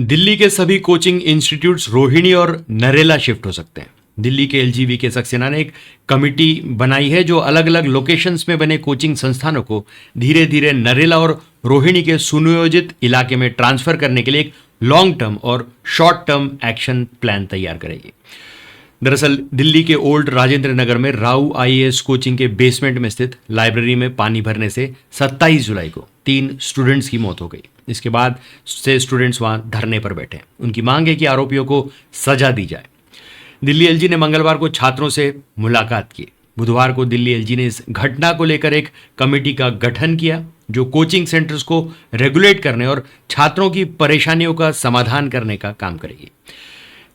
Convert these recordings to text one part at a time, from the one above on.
दिल्ली के सभी coaching institutes Rohini और नरेला शिफ्ट हो सकते हैं। दिल्ली के एलजी के सक्सेना ने एक कमिटी बनाई है जो अलग अलग लोकेशंस में बने कोचिंग संस्थानों को धीरे धीरे नरेला और रोहिणी के सुनियोजित इलाके में ट्रांसफर करने के लिए एक लॉन्ग टर्म और शॉर्ट टर्म एक्शन प्लान तैयार करेगी। दरअसल दिल्ली के ओल्ड राजेंद्र नगर में राउ आईएएस कोचिंग के बेसमेंट में स्थित लाइब्रेरी में पानी भरने से 27 जुलाई को 3 स्टूडेंट्स की मौत हो गई। इसके बाद से स्टूडेंट्स वहां धरने पर बैठे हैं। उनकी मांग है कि आरोपियों को सजा दी जाए। दिल्ली एलजी ने मंगलवार को छात्रों से मुलाकात की। बुधवार को दिल्ली एलजी ने इस घटना को लेकर एक कमेटी का गठन किया जो कोचिंग सेंटर्स को रेगुलेट करने और छात्रों की परेशानियों का समाधान करने का काम करेगी।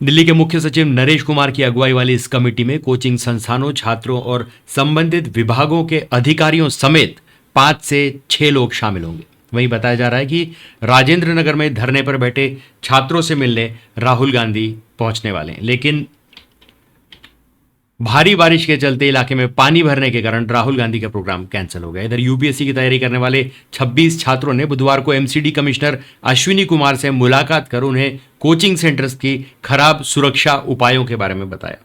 दिल्ली के मुख्य सचिव नरेश कुमार की अगुवाई वाली इस कमेटी में कोचिंग संस्थानों, छात्रों और संबंधित विभागों के अधिकारियों समेत 5 से 6 लोग शामिल होंगे। वहीं बताया जा रहा है कि राजेंद्र नगर में धरने पर बैठे छात्रों से मिलने राहुल गांधी पहुंचने वाले हैं, लेकिन भारी बारिश के चलते इलाके में पानी भरने के कारण राहुल गांधी का प्रोग्राम कैंसिल हो गया। इधर यूपीएससी की तैयारी करने वाले 26 छात्रों ने बुधवार को एमसीडी कमिश्नर अश्विनी कुमार से मुलाकात कर उन्हें कोचिंग सेंटर्स की खराब सुरक्षा उपायों के बारे में बताया।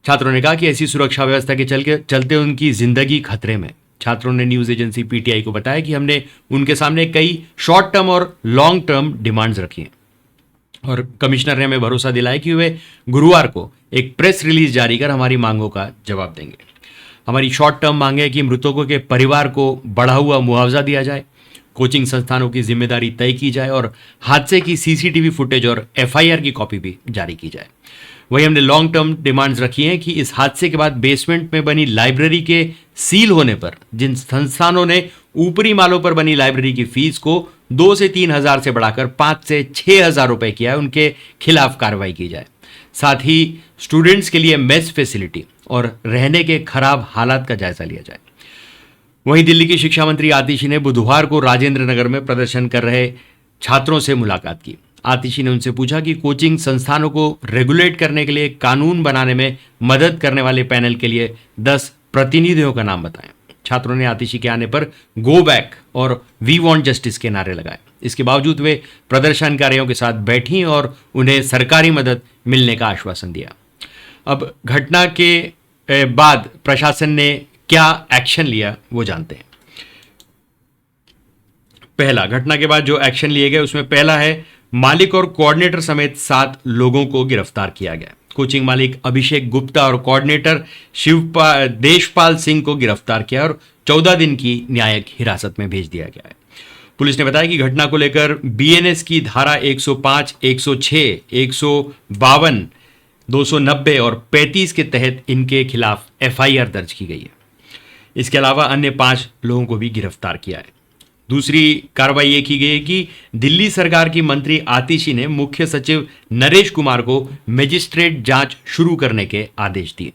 छात्रों ने कहा कि ऐसी सुरक्षा व्यवस्था के चलते उनकी जिंदगी खतरे में। छात्रों ने न्यूज एजेंसी पीटीआई को बताया कि हमने उनके सामने कई शॉर्ट टर्म और लॉन्ग टर्म डिमांड्स रखी हैं और कमिश्नर ने हमें भरोसा दिलाया कि वे गुरुवार को एक प्रेस रिलीज जारी कर हमारी मांगों का जवाब देंगे। हमारी शॉर्ट टर्म मांग है कि मृतकों के परिवार को बढ़ा हुआ मुआवजा दिया जाए, कोचिंग संस्थानों की जिम्मेदारी तय की जाए और हादसे की सीसीटीवी फुटेज और एफआईआर की कॉपी भी जारी की जाए। वहीं हमने लॉन्ग टर्म डिमांड्स रखी हैं कि इस हादसे के बाद बेसमेंट में बनी लाइब्रेरी के सील होने पर जिन संस्थानों ने ऊपरी मालों पर बनी लाइब्रेरी की फीस को 2 से 3 हज़ार से बढ़ाकर 5 से 6 हज़ार रुपए किया है, उनके खिलाफ कार्रवाई की जाए। साथ ही स्टूडेंट्स के लिए मेस फैसिलिटी और रहने के खराब हालात का जायजा लिया जाए। वहीं दिल्ली की शिक्षा मंत्री आतिशी ने बुधवार को राजेंद्र नगर में प्रदर्शन कर रहे छात्रों से मुलाकात की। आतिशी ने उनसे पूछा कि कोचिंग संस्थानों को रेगुलेट करने के लिए कानून बनाने में मदद करने वाले पैनल के लिए 10 प्रतिनिधियों का नाम बताएं। छात्रों ने आतिशी के आने पर गो बैक और वी वांट जस्टिस के नारे लगाए। इसके बावजूद वे प्रदर्शनकारियों के साथ बैठी और उन्हें सरकारी मदद मिलने का आश्वासन दिया। अब घटना के बाद प्रशासन ने क्या एक्शन लिया वो जानते हैं। पहला, घटना के बाद जो एक्शन लिए गए उसमें पहला है मालिक और कोऑर्डिनेटर समेत 7 लोगों को गिरफ्तार किया गया। कोचिंग मालिक अभिषेक गुप्ता और कोऑर्डिनेटर देशपाल सिंह को गिरफ्तार किया और 14 दिन की न्यायिक हिरासत में भेज दिया गया है। पुलिस ने बताया कि घटना को लेकर बीएनएस की धारा 105, 106, 152, 290 और 35 के तहत इनके खिलाफ एफआईआर दर्ज की गई है। इसके अलावा अन्य 5 लोगों को भी गिरफ्तार किया है। दूसरी कार्रवाई ये की गई है कि दिल्ली सरकार की मंत्री आतिशी ने मुख्य सचिव नरेश कुमार को मजिस्ट्रेट जांच शुरू करने के आदेश दिए।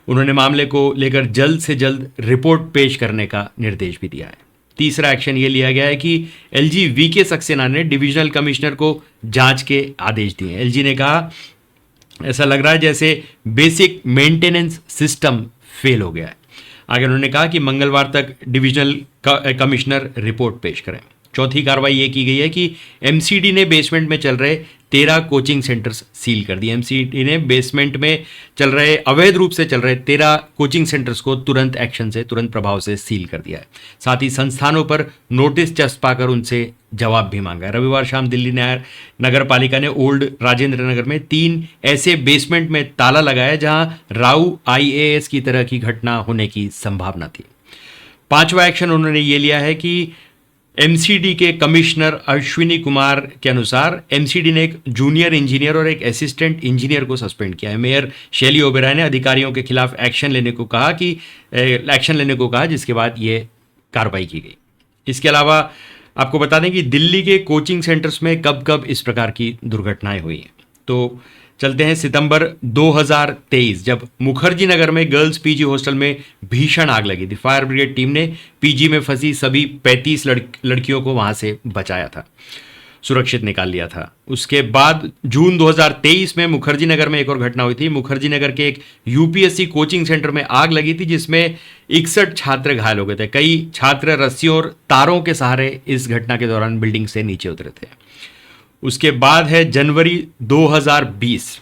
उन्होंने मामले को लेकर जल्द से जल्द रिपोर्ट पेश करने का निर्देश भी दिया है। तीसरा एक्शन ये लिया गया है कि एलजी वीके सक्सेना ने डिविजनल कमिश्नर को जांच के आदेश दिए। एलजी ने कहा ऐसा लग रहा है जैसे बेसिक मेंटेनेंस सिस्टम फेल हो गया है। आगे उन्होंने कहा कि मंगलवार तक डिविजनल कमिश्नर रिपोर्ट पेश करें। चौथी कार्रवाई ये की गई है कि एमसीडी ने बेसमेंट में चल रहे 13 कोचिंग सेंटर्स सील कर दिए। एमसीडी ने बेसमेंट में चल रहे अवैध रूप से चल रहे 13 कोचिंग सेंटर्स को तुरंत प्रभाव से सील कर दिया है। साथ ही संस्थानों पर नोटिस चस्पाकर उनसे जवाब भी मांगा है। रविवार शाम दिल्ली नगर पालिका ने ओल्ड राजेंद्र नगर में 3 ऐसे बेसमेंट में ताला लगाया जहां राउ आईएएस की तरह की घटना होने की संभावना थी। 5वां एक्शन उन्होंने ये लिया है कि एमसीडी के कमिश्नर अश्विनी कुमार के अनुसार एमसीडी ने एक जूनियर इंजीनियर और एक असिस्टेंट इंजीनियर को सस्पेंड किया है। मेयर शैली ओबेरॉय ने अधिकारियों के खिलाफ एक्शन लेने को कहा जिसके बाद ये कार्रवाई की गई। इसके अलावा आपको बता दें कि दिल्ली के कोचिंग सेंटर्स में कब कब इस प्रकार की दुर्घटनाएं हुई हैं। तो चलते हैं सितंबर 2023 जब मुखर्जी नगर में गर्ल्स पीजी हॉस्टल में भीषण आग लगी थी। फायर ब्रिगेड टीम ने पीजी में फंसी सभी 35 लड़कियों को वहां से बचाया था। सुरक्षित निकाल लिया था। उसके बाद जून 2023 में मुखर्जी नगर में एक और घटना हुई थी। मुखर्जी नगर के एक यूपीएससी कोचिंग सेंटर में आग लगी थी, जिसमें 61 छात्र घायल हो गए थे। कई छात्र रस्सियों और तारों के सहारे इस घटना के दौरान बिल्डिंग से नीचे उतरे थे। उसके बाद है जनवरी 2020,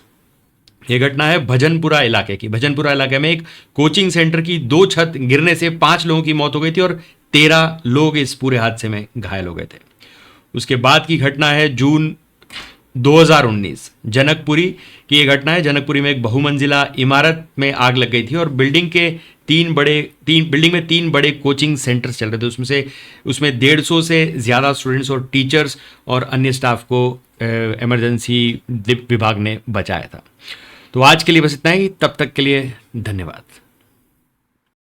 ये घटना है भजनपुरा इलाके की। भजनपुरा इलाके में एक कोचिंग सेंटर की 2 छत गिरने से 5 लोगों की मौत हो गई थी और 13 लोग इस पूरे हादसे में घायल हो गए थे। उसके बाद की घटना है जून 2019, जनकपुरी की ये घटना है। जनकपुरी में एक बहुमंजिला इमारत में आग लग गई थी और बिल्डिंग में 3 बड़े कोचिंग सेंटर्स चल रहे थे। उसमें 150 से ज़्यादा स्टूडेंट्स और टीचर्स और अन्य स्टाफ को इमरजेंसी विभाग ने बचाया था। तो आज के लिए बस इतना ही, तब तक के लिए धन्यवाद।